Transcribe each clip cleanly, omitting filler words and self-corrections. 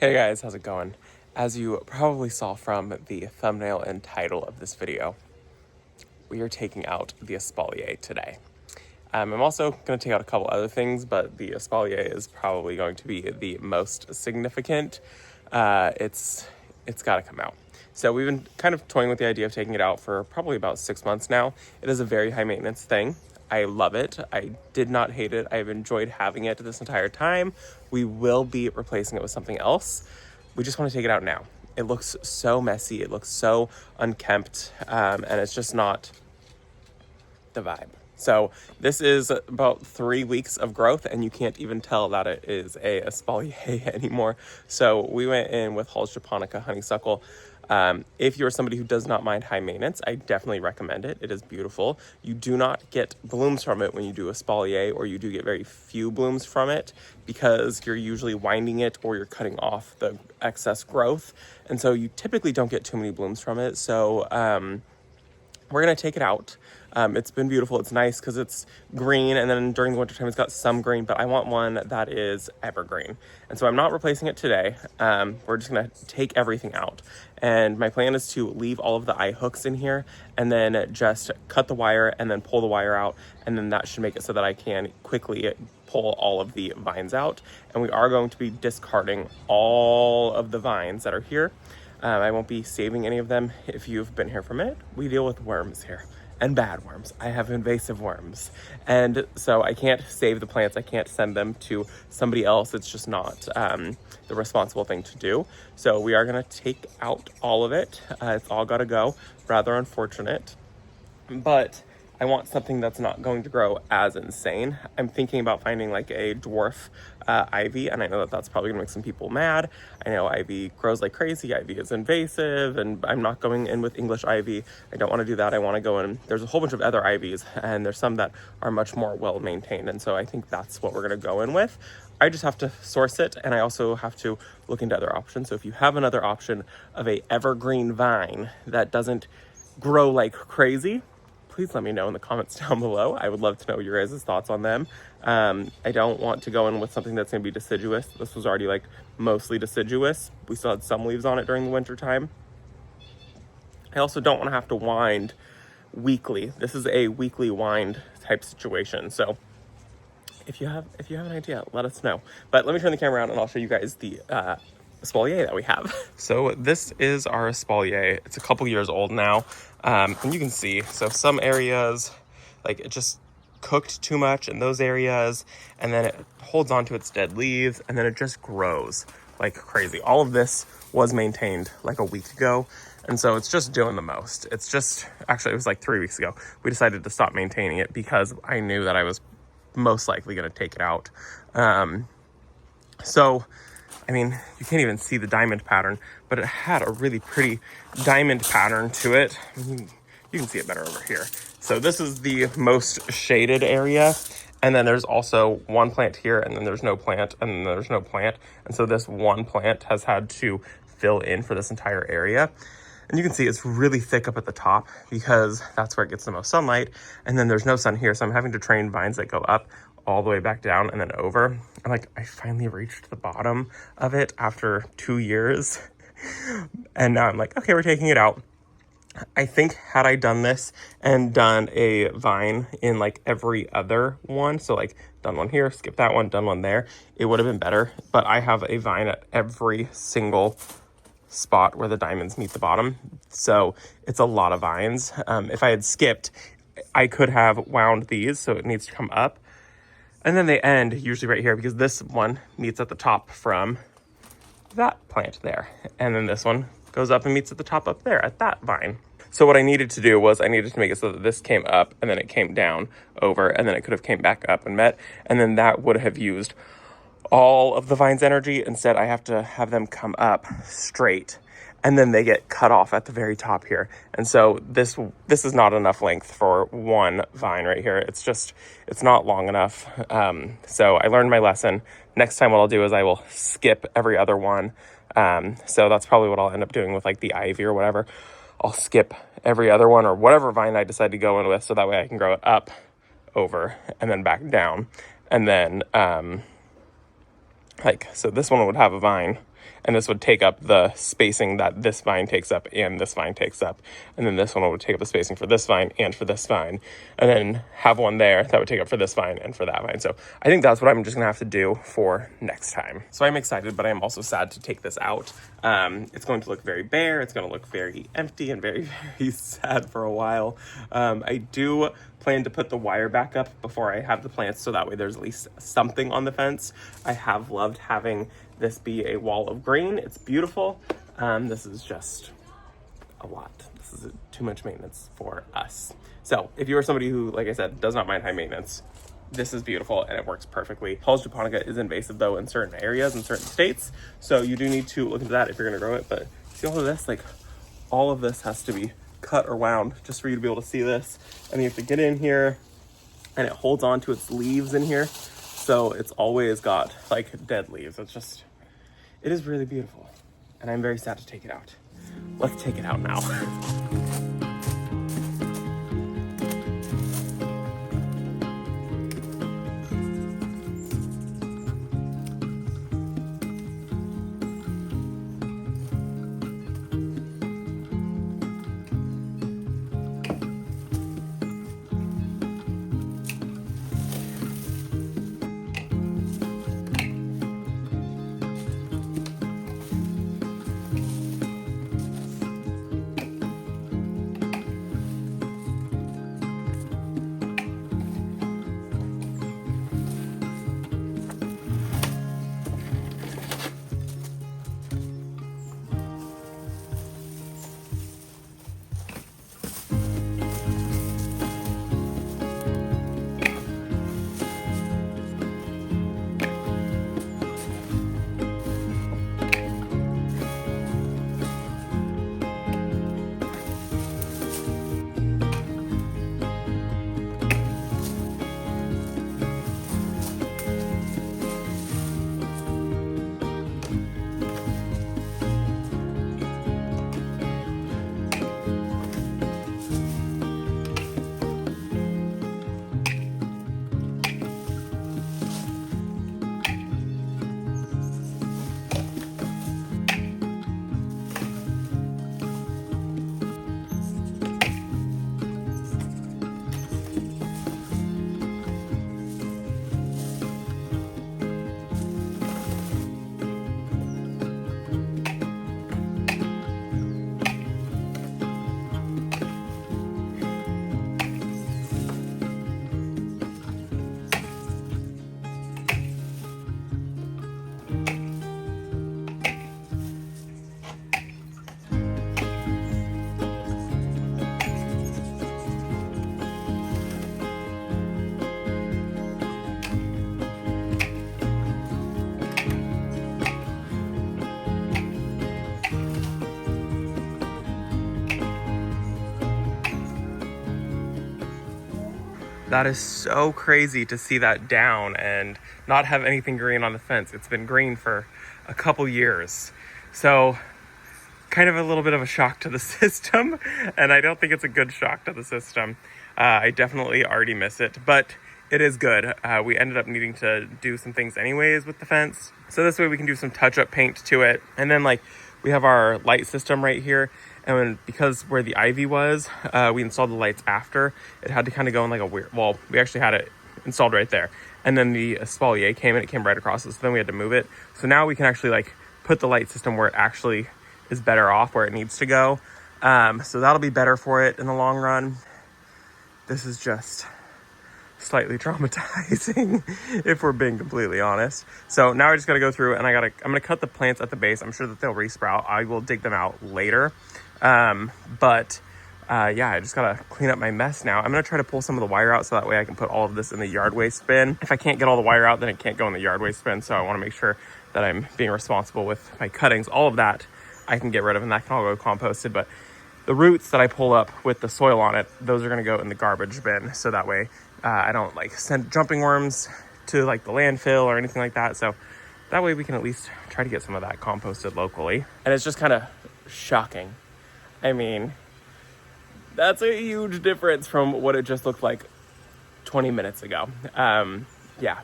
Hey guys, how's it going? As you probably saw from the thumbnail and title of this video, we are taking out the Espalier today. I'm also going to take out a couple other things, but the Espalier is probably going to be the most significant. It's got to come out. So we've been kind of toying with the idea of taking it out for probably about 6 months now. It is a very high maintenance thing. I love it. I did not hate it. I've enjoyed having it this entire time. We will be replacing it with something else. We just want to take it out now. It looks so messy. It looks so unkempt, and it's just not the vibe. So this is about 3 weeks of growth, and you can't even tell that it is a Espalier anymore. So we went in with Hall's Japonica honeysuckle. If you're somebody who does not mind high maintenance, I definitely recommend it. It is beautiful. You do not get blooms from it when you do Espalier, or you do get very few blooms from it because you're usually winding it or you're cutting off the excess growth. And so you typically don't get too many blooms from it. So we're going to take it out. It's been beautiful. It's nice because it's green, and then during the wintertime it's got some green, but I want one that is evergreen. And so I'm not replacing it today. We're just going to take everything out. And my plan is to leave all of the eye hooks in here and then just cut the wire and then pull the wire out. And then that should make it so that I can quickly pull all of the vines out. And we are going to be discarding all of the vines that are here. I won't be saving any of them. If you've been here for a minute, we deal with worms here. And bad worms. I have invasive worms. And so I can't save the plants. I can't send them to somebody else. It's just not the responsible thing to do. So we are gonna take out all of it. It's all gotta go. Rather unfortunate. But I want something that's not going to grow as insane. I'm thinking about finding like a dwarf ivy, and I know that that's probably gonna make some people mad. I know ivy grows like crazy. Ivy is invasive, and I'm not going in with English ivy. I don't want to do that. I want to go in. There's a whole bunch of other ivies, and there's some that are much more well maintained, and so I think that's what we're gonna go in with. I just have to source it, and I also have to look into other options. So if you have another option of a evergreen vine that doesn't grow like crazy, please let me know in the comments down below. I would love to know your guys' thoughts on them. I don't want to go in with something that's going to be deciduous. This was already like mostly deciduous. We still had some leaves on it during the winter time. I also don't want to have to wind weekly. This is a weekly wind type situation. So if you have an idea, let us know. But let me turn the camera around and I'll show you guys the Espalier that we have. So this is our Espalier. It's a couple years old now. And you can see, so some areas, like it just cooked too much in those areas, and then it holds on to its dead leaves, and then it just grows like crazy. All of this was maintained like a week ago, and so it's just doing the most. It's just, actually it was like 3 weeks ago, we decided to stop maintaining it because I knew that I was most likely going to take it out. So I mean, you can't even see the diamond pattern, but it had a really pretty diamond pattern to it. You can see it better over here. So this is the most shaded area. And then there's also one plant here, and then there's no plant, and then there's no plant. And so this one plant has had to fill in for this entire area. And you can see it's really thick up at the top because that's where it gets the most sunlight. And then there's no sun here, so I'm having to train vines that go up all the way back down and then over. And like, I finally reached the bottom of it after 2 years. And now I'm like, okay, we're taking it out. I think had I done this and done a vine in like every other one, so like done one here, skip that one, done one there, it would have been better. But I have a vine at every single spot where the diamonds meet the bottom. So it's a lot of vines. If I had skipped, I could have wound these, so it needs to come up. And then they end usually right here because this one meets at the top from that plant there. And then this one goes up and meets at the top up there at that vine. So what I needed to do was I needed to make it so that this came up and then it came down over, and then it could have came back up and met. And then that would have used all of the vine's energy. Instead, I have to have them come up straight, and then they get cut off at the very top here. And so this is not enough length for one vine right here. It's not long enough. So I learned my lesson. Next time what I'll do is I will skip every other one. So that's probably what I'll end up doing with like the ivy or whatever. I'll skip every other one or whatever vine I decide to go in with, so that way I can grow it up, over, and then back down. And then, so this one would have a vine, and this would take up the spacing that this vine takes up and this vine takes up, and then this one would take up the spacing for this vine and for this vine, and then have one there that would take up for this vine and for that vine. So I think that's what I'm just gonna have to do for next time. So I'm excited, but I'm also sad to take this out. It's going to look very bare, it's gonna look very empty and very, very sad for a while. I do plan to put the wire back up before I have the plants, so that way there's at least something on the fence. I have loved having this be a wall of green. It's beautiful. This is just a lot. This is too much maintenance for us. So if you are somebody who, like I said, does not mind high maintenance, this is beautiful and it works perfectly. Halls japonica is invasive though in certain areas, in certain states. So you do need to look into that if you're gonna grow it. But see all of this, like all of this has to be cut or wound just for you to be able to see this. And you have to get in here and it holds on to its leaves in here. So it's always got like dead leaves. It's just, it is really beautiful. And I'm very sad to take it out. Let's take it out now. That is so crazy to see that down and not have anything green on the fence. It's been green for a couple years. So kind of a little bit of a shock to the system, and I don't think it's a good shock to the system. I definitely already miss it, but it is good. We ended up needing to do some things anyways with the fence. So this way we can do some touch-up paint to it. And then like we have our light system right here. And because where the ivy was, we installed the lights after. It had to kind of go in like a weird, well, we actually had it installed right there. And then the Espalier came and it came right across it. So then we had to move it. So now we can actually like put the light system where it actually is better off, where it needs to go. So that'll be better for it in the long run. This is just slightly traumatizing if we're being completely honest. So now I just got to go through and I'm going to cut the plants at the base. I'm sure that they'll resprout. I will dig them out later. Yeah, I just got to clean up my mess now. I'm going to try to pull some of the wire out so that way I can put all of this in the yard waste bin. If I can't get all the wire out, then it can't go in the yard waste bin. So I want to make sure that I'm being responsible with my cuttings. All of that I can get rid of and that can all go composted. But the roots that I pull up with the soil on it, those are going to go in the garbage bin. So that way I don't like send jumping worms to like the landfill or anything like that. So that way we can at least try to get some of that composted locally. And it's just kind of shocking. I mean, that's a huge difference from what it just looked like 20 minutes ago. Yeah,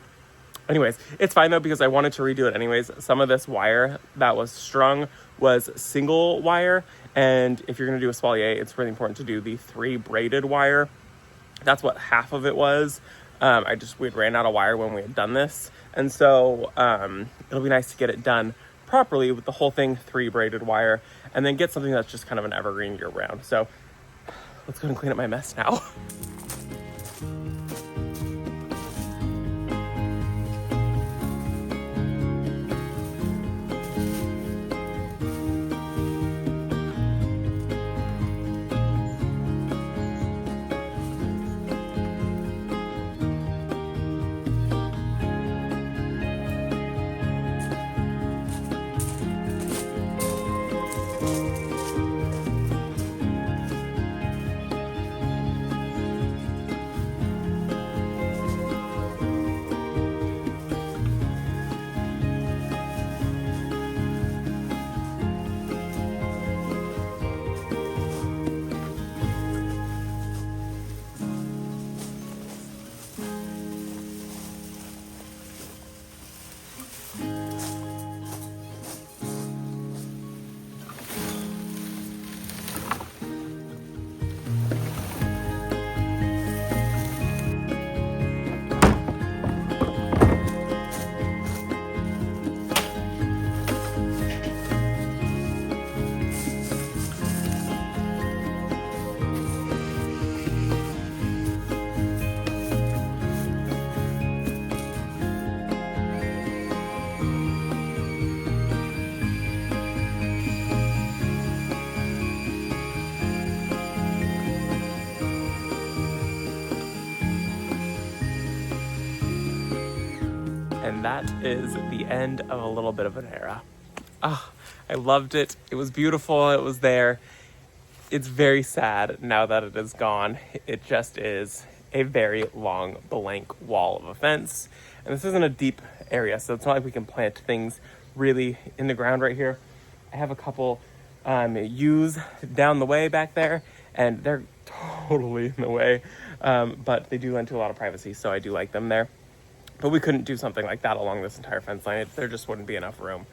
Anyways, it's fine though, because I wanted to redo it anyways. Some of this wire that was strung was single wire, and if you're going to do Espalier, it's really important to do the 3 braided wire. That's what half of it was. We'd ran out of wire when we had done this, and so it'll be nice to get it done properly with the whole thing 3 braided wire, and then get something that's just kind of an evergreen year round. So let's go and clean up my mess now. And that is the end of a little bit of an era. Oh, I loved it. It was beautiful. It was there. It's very sad now that it is gone. It just is a very long blank wall of a fence. And this isn't a deep area, so it's not like we can plant things really in the ground right here. I have a couple yews down the way back there, and they're totally in the way, but they do lend to a lot of privacy, so I do like them there. But we couldn't do something like that along this entire fence line. There just wouldn't be enough room.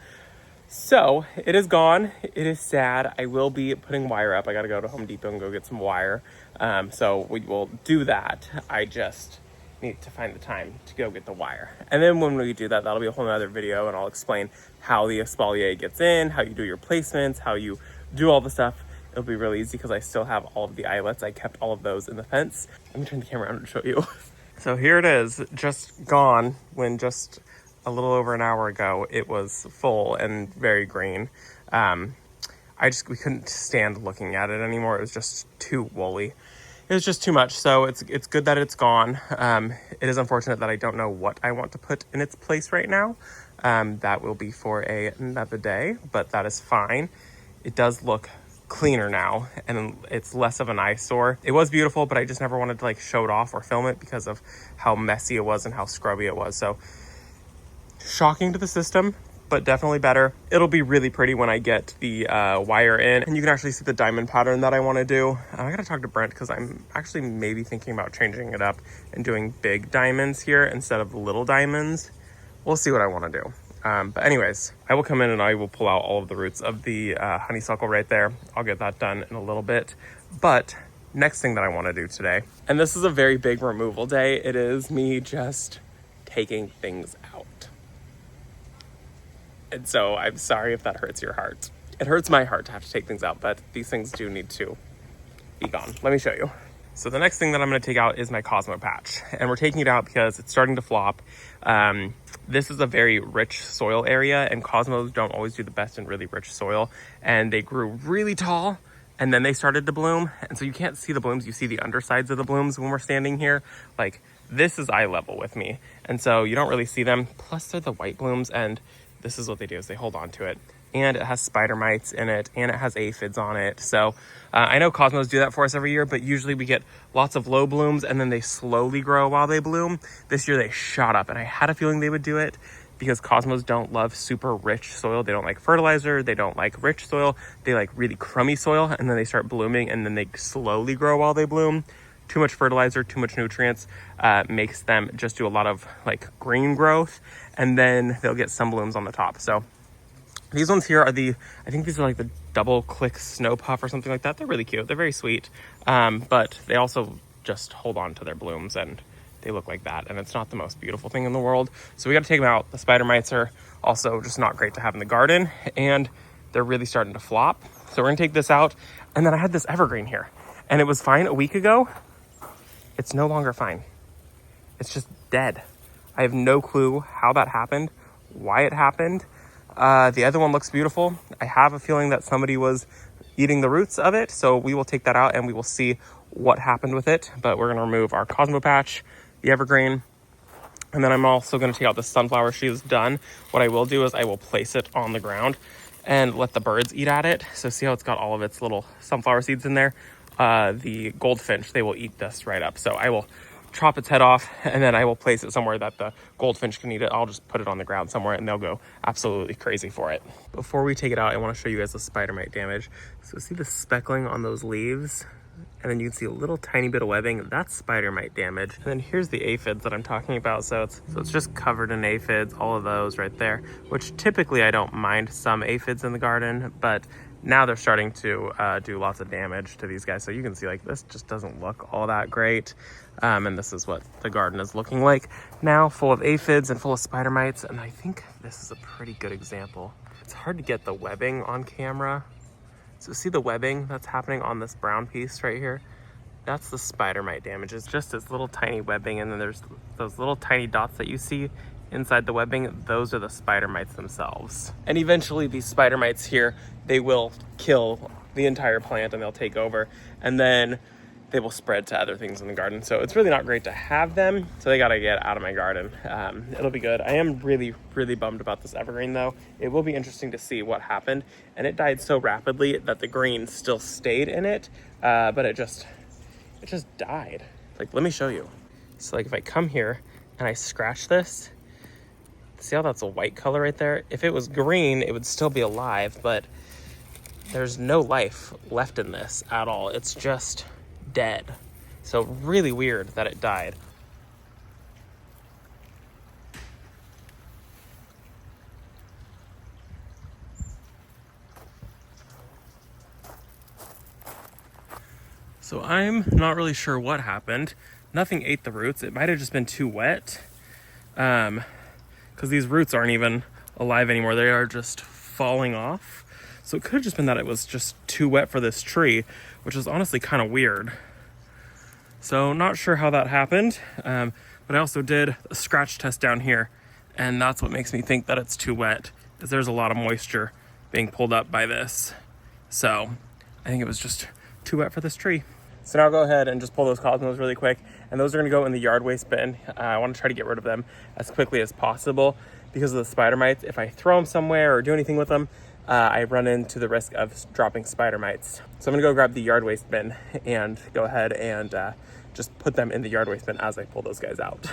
So it is gone. It is sad. I will be putting wire up. I got to go to Home Depot and go get some wire. So we will do that. I just need to find the time to go get the wire. And then when we do that, that'll be a whole nother video, and I'll explain how the Espalier gets in, how you do your placements, how you do all the stuff. It'll be really easy because I still have all of the eyelets. I kept all of those in the fence. Let me turn the camera around and show you. So here it is, just gone, when just a little over an hour ago it was full and very green. We couldn't stand looking at it anymore. It was just too woolly. It was just too much. So it's good that it's gone. It is unfortunate that I don't know what I want to put in its place right now. That will be for another day, but that is fine. It does look cleaner now, and it's less of an eyesore. It was beautiful, but I just never wanted to like show it off or film it because of how messy it was and how scrubby it was. So shocking to the system, but definitely better. It'll be really pretty when I get the wire in, and you can actually see the diamond pattern that I want to do. I gotta talk to Brent because I'm actually maybe thinking about changing it up and doing big diamonds here instead of little diamonds. We'll see what I want to do. But anyways, I will come in and I will pull out all of the roots of the honeysuckle right there. I'll get that done in a little bit. But next thing that I want to do today, and this is a very big removal day, it is me just taking things out. And so I'm sorry if that hurts your heart. It hurts my heart to have to take things out, but these things do need to be gone. Let me show you. So the next thing that I'm going to take out is my Cosmo patch, and we're taking it out because it's starting to flop. This is a very rich soil area, and Cosmos don't always do the best in really rich soil, and they grew really tall and then they started to bloom, and so you can't see the blooms. You see the undersides of the blooms when we're standing here. Like, this is eye level with me, and so you don't really see them. Plus they're the white blooms, and this is what they do, is they hold on to it. And it has spider mites in it, and it has aphids on it. So I know Cosmos do that for us every year, but usually we get lots of low blooms and then they slowly grow while they bloom. This year they shot up, and I had a feeling they would do it because Cosmos don't love super rich soil. They don't like fertilizer, they don't like rich soil. They like really crummy soil, and then they start blooming and then they slowly grow while they bloom. too much fertilizer, too much nutrients makes them just do a lot of like green growth, and then they'll get some blooms on the top. So these ones here are I think these are like the double click snow puff or something like that. They're really cute. They're very sweet. But they also just hold on to their blooms and they look like that. And it's not the most beautiful thing in the world. So we got to take them out. The spider mites are also just not great to have in the garden, and they're really starting to flop. So we're gonna take this out. And then I had this evergreen here and it was fine a week ago. It's no longer fine. It's just dead. I have no clue how that happened, why it happened. The other one looks beautiful. I have a feeling that somebody was eating the roots of it. So we will take that out and we will see what happened with it. But we're gonna remove our Cosmo patch, the evergreen, and then I'm also gonna take out the sunflower. She is done. What I will do is I will place it on the ground and let the birds eat at it. So see how it's got all of its little sunflower seeds in there? The goldfinch, they will eat this right up. So I will chop its head off and then I will place it somewhere that the goldfinch can eat it. I'll just put it on the ground somewhere and they'll go absolutely crazy for it. Before we take it out, I want to show you guys the spider mite damage. So see the speckling on those leaves? And then you can see a little tiny bit of webbing. That's spider mite damage. And then here's the aphids that I'm talking about. So it's just covered in aphids, all of those right there, which typically I don't mind some aphids in the garden, but now they're starting to do lots of damage to these guys. So you can see like this just doesn't look all that great. And this is what the garden is looking like now, full of aphids and full of spider mites. And I think this is a pretty good example. It's hard to get the webbing on camera. So see the webbing that's happening on this brown piece right here? That's the spider mite damage. It's just this little tiny webbing, and then there's those little tiny dots that you see inside the webbing. Those are the spider mites themselves. And eventually these spider mites here, they will kill the entire plant and they'll take over, and then they will spread to other things in the garden. So it's really not great to have them. So they gotta get out of my garden. It'll be good. I am really, really bummed about this evergreen though. It will be interesting to see what happened. And it died so rapidly that the green still stayed in it, but it just died. Like, let me show you. So like if I come here and I scratch this, see how that's a white color right there? If it was green, it would still be alive, but there's no life left in this at all. It's just dead. So really weird that it died. So I'm not really sure what happened. Nothing ate the roots. It might have just been too wet, because these roots aren't even alive anymore. They are just falling off. So it could have just been that it was just too wet for this tree, which is honestly kind of weird. So not sure how that happened, but I also did a scratch test down here, and that's what makes me think that it's too wet, is there's a lot of moisture being pulled up by this. So I think it was just too wet for this tree. So now I'll go ahead and just pull those cosmos really quick, and those are gonna go in the yard waste bin. I wanna try to get rid of them as quickly as possible because of the spider mites. If I throw them somewhere or do anything with them, I run into the risk of dropping spider mites. So I'm gonna go grab the yard waste bin and go ahead and just put them in the yard waste bin as I pull those guys out.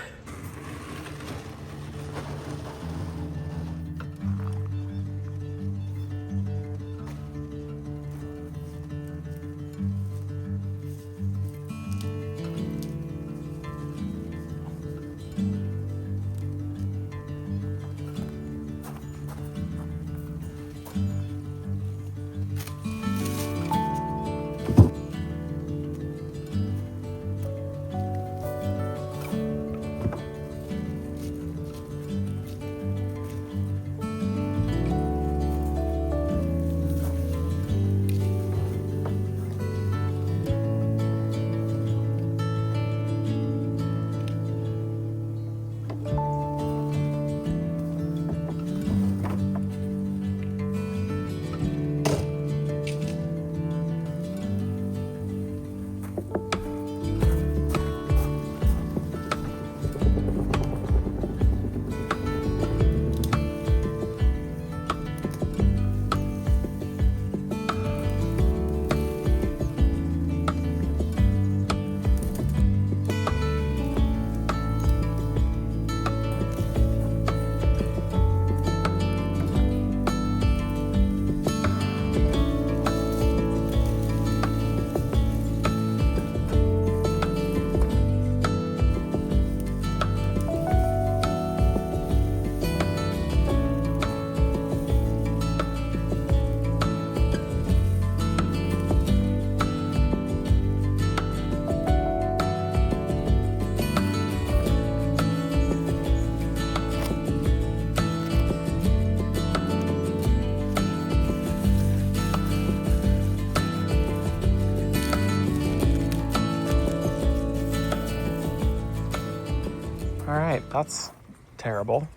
that's terrible.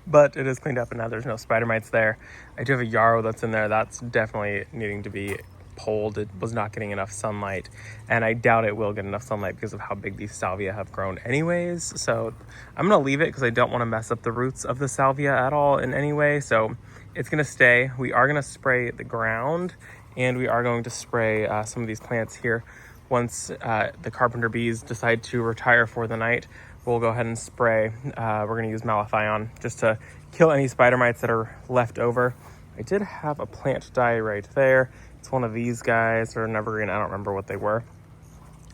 But it is cleaned up and now there's no spider mites there. I do have a yarrow that's in there. That's definitely needing to be pulled. It was not getting enough sunlight, and I doubt it will get enough sunlight because of how big these salvia have grown anyways. So I'm gonna leave it because I don't want to mess up the roots of the salvia at all in any way. So it's gonna stay. We are gonna spray the ground, and we are going to spray some of these plants here. Once the carpenter bees decide to retire for the night, we'll go ahead and spray. We're gonna use Malathion just to kill any spider mites that are left over. I did have a plant die right there. It's one of these guys, or an evergreen, I don't remember what they were.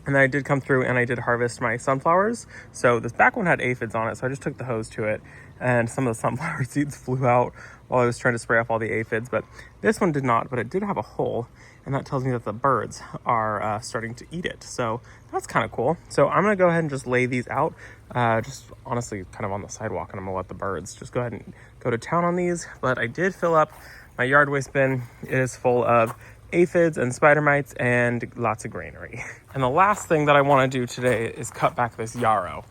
And then I did come through and I did harvest my sunflowers. So this back one had aphids on it, so I just took the hose to it, and some of the sunflower seeds flew out while I was trying to spray off all the aphids. But this one did not, but it did have a hole, and that tells me that the birds are starting to eat it. So that's kind of cool. So I'm gonna go ahead and just lay these out, just honestly kind of on the sidewalk, and I'm gonna let the birds just go ahead and go to town on these. But I did fill up my yard waste bin. It is full of aphids and spider mites and lots of greenery. And the last thing that I want to do today is cut back this yarrow.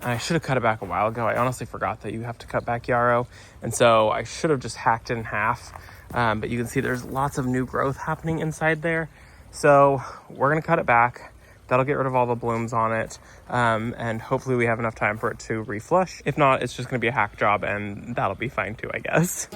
And I should have cut it back a while ago. I honestly forgot that you have to cut back yarrow, and so I should have just hacked it in half. But you can see there's lots of new growth happening inside there, so we're gonna cut it back. That'll get rid of all the blooms on it, and hopefully we have enough time for it to reflush. If not, it's just gonna be a hack job, and that'll be fine too, I guess.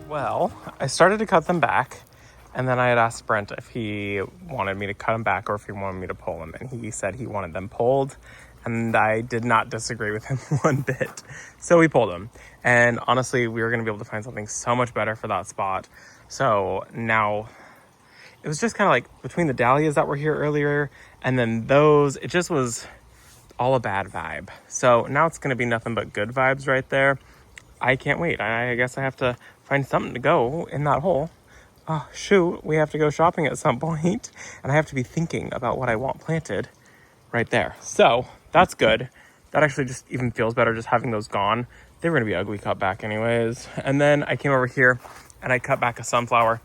Well, I started to cut them back, and then I had asked Brent if he wanted me to cut them back or if he wanted me to pull them, and he said he wanted them pulled, and I did not disagree with him one bit. So we pulled them, and honestly, we were going to be able to find something so much better for that spot. So now it was just kind of like between the dahlias that were here earlier and then those, it just was all a bad vibe. So now it's going to be nothing but good vibes right there. I can't wait. I guess I have to find something to go in that hole. Oh, shoot. We have to go shopping at some point, and I have to be thinking about what I want planted right there. So that's good. That actually just even feels better just having those gone. They were going to be ugly cut back anyways. And then I came over here and I cut back a sunflower.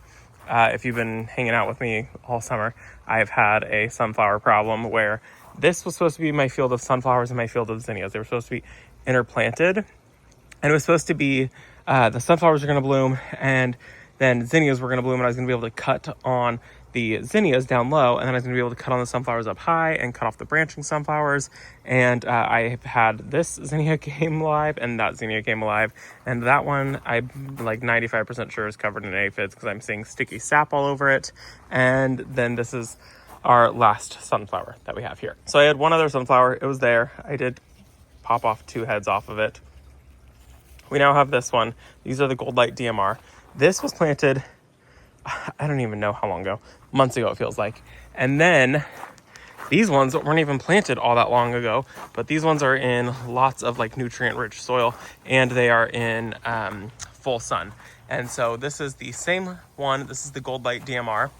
If you've been hanging out with me all summer, I've had a sunflower problem where this was supposed to be my field of sunflowers and my field of zinnias. They were supposed to be interplanted, and it was supposed to be the sunflowers are going to bloom, and then zinnias were going to bloom, and I was going to be able to cut on the zinnias down low, and then I was going to be able to cut on the sunflowers up high and cut off the branching sunflowers. And I had this zinnia came alive, and that zinnia came alive, and that one I'm like 95% sure is covered in aphids because I'm seeing sticky sap all over it. And then this is our last sunflower that we have here. So I had one other sunflower. It was there. I did pop off 2 heads off of it. We now have this one. These are the Gold Light DMR. This was planted, I don't even know how long ago. Months ago, it feels like. And then these ones weren't even planted all that long ago, but these ones are in lots of like nutrient-rich soil, and they are in full sun. And so this is the same one. This is the Gold Light DMR.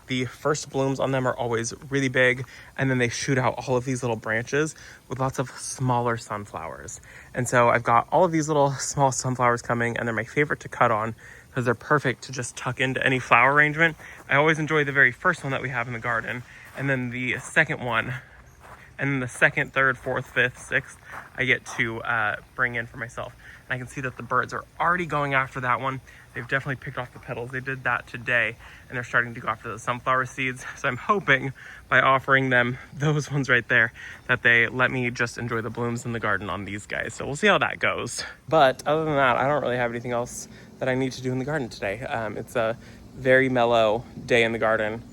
The first blooms on them are always really big, and then they shoot out all of these little branches with lots of smaller sunflowers. And so I've got all of these little small sunflowers coming, and they're my favorite to cut on because they're perfect to just tuck into any flower arrangement. I always enjoy the very first one that we have in the garden, and then the second one, and then the second, third, fourth, fifth, sixth, I get to bring in for myself. And I can see that the birds are already going after that one. They've definitely picked off the petals. They did that today, and they're starting to go after the sunflower seeds. So I'm hoping by offering them those ones right there that they let me just enjoy the blooms in the garden on these guys. So we'll see how that goes. But other than that, I don't really have anything else that I need to do in the garden today. It's a very mellow day in the garden.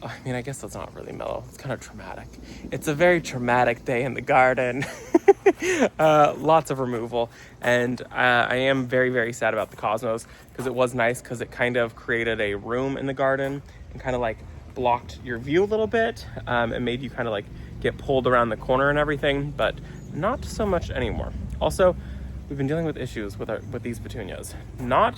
I mean, I guess that's not really mellow. It's kind of traumatic. It's a very traumatic day in the garden. Lots of removal. And I am very, very sad about the cosmos, because it was nice because it kind of created a room in the garden and kind of like blocked your view a little bit. It made you kind of like get pulled around the corner and everything, but not so much anymore. Also, we've been dealing with issues with these petunias. Not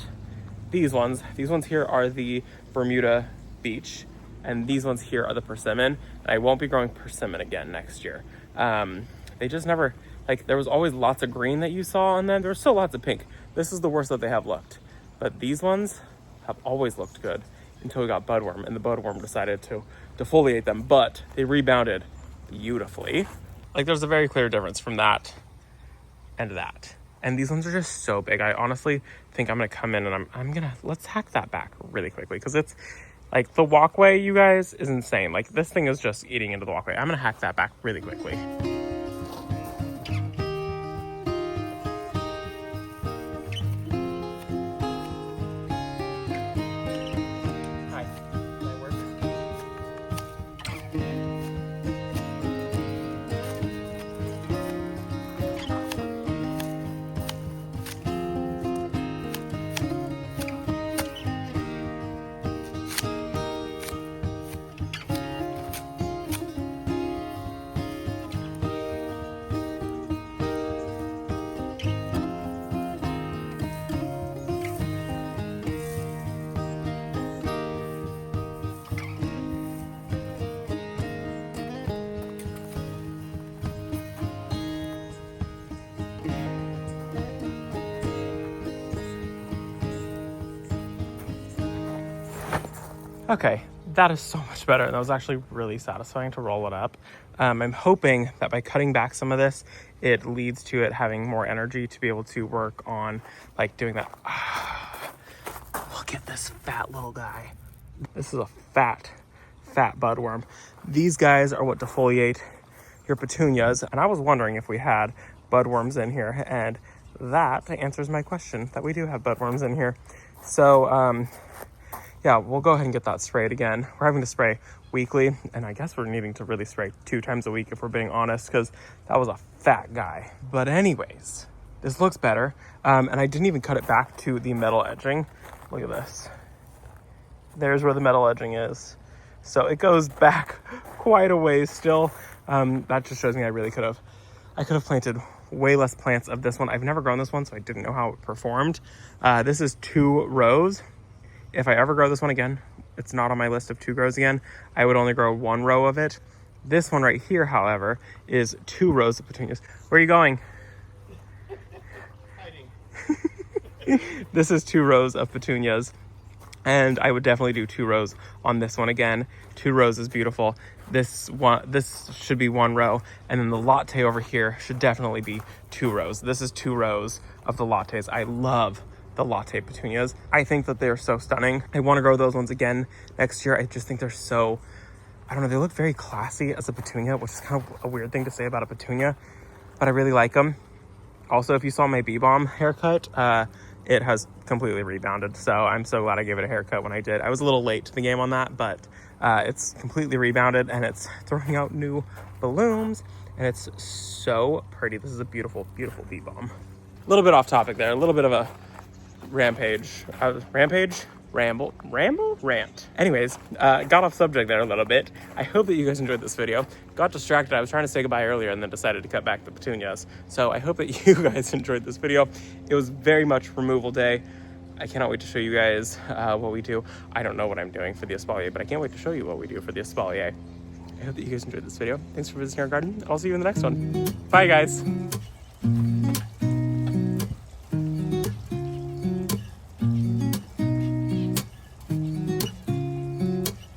these ones. These ones here are the Bermuda Beach, and these ones here are the persimmon. And I won't be growing persimmon again next year. They just never, like, there was always lots of green that you saw, and then there was still lots of pink. This is the worst that they have looked. But these ones have always looked good until we got budworm, and the budworm decided to defoliate them, but they rebounded beautifully. Like, there's a very clear difference from that and that. And these ones are just so big. I honestly think I'm gonna come in and let's hack that back really quickly, because it's like the walkway, you guys, is insane. Like, this thing is just eating into the walkway. I'm gonna hack that back really quickly. Hi, can I work? Okay, that is so much better. That was actually really satisfying to roll it up. I'm hoping that by cutting back some of this, it leads to it having more energy to be able to work on like doing that. Look at this fat little guy. This is a fat budworm. These guys are what defoliate your petunias. And I was wondering if we had budworms in here, and that answers my question that we do have budworms in here. So, yeah, we'll go ahead and get that sprayed again. We're having to spray weekly, and I guess we're needing to really spray 2 times a week if we're being honest, because that was a fat guy. But anyways, this looks better. And I didn't even cut it back to the metal edging. Look at this. There's where the metal edging is. So it goes back quite a ways still. That just shows me I could have planted way less plants of this one. I've never grown this one, so I didn't know how it performed. This is 2 rows. If I ever grow this one again, it's not on my list of 2 grows again. I would only grow 1 row of it. This one right here, however, is 2 rows of petunias. Where are you going? Hiding. This is 2 rows of petunias, and I would definitely do 2 rows on this one again. 2 rows is beautiful. This should be 1 row, and then the latte over here should definitely be 2 rows. This is 2 rows of the lattes. I love the latte petunias. I think that they're so stunning. I want to grow those ones again next year. I just think they're so, I don't know, they look very classy as a petunia, which is kind of a weird thing to say about a petunia, but I really like them. Also, if you saw my bee balm haircut, it has completely rebounded. So I'm so glad I gave it a haircut when I did. I was a little late to the game on that, but it's completely rebounded, and it's throwing out new blooms, and it's so pretty. This is a beautiful, beautiful bee balm. A little bit off topic there, a little bit of a rant. Anyways, got off subject there a little bit. I hope that you guys enjoyed this video. Got distracted. I was trying to say goodbye earlier and then decided to cut back the petunias. So I hope that you guys enjoyed this video. It was very much removal day. I cannot wait to show you guys what we do. I don't know what I'm doing for the Espalier, but I can't wait to show you what we do for the Espalier. I hope that you guys enjoyed this video. Thanks for visiting our garden. I'll see you in the next one. Bye, guys.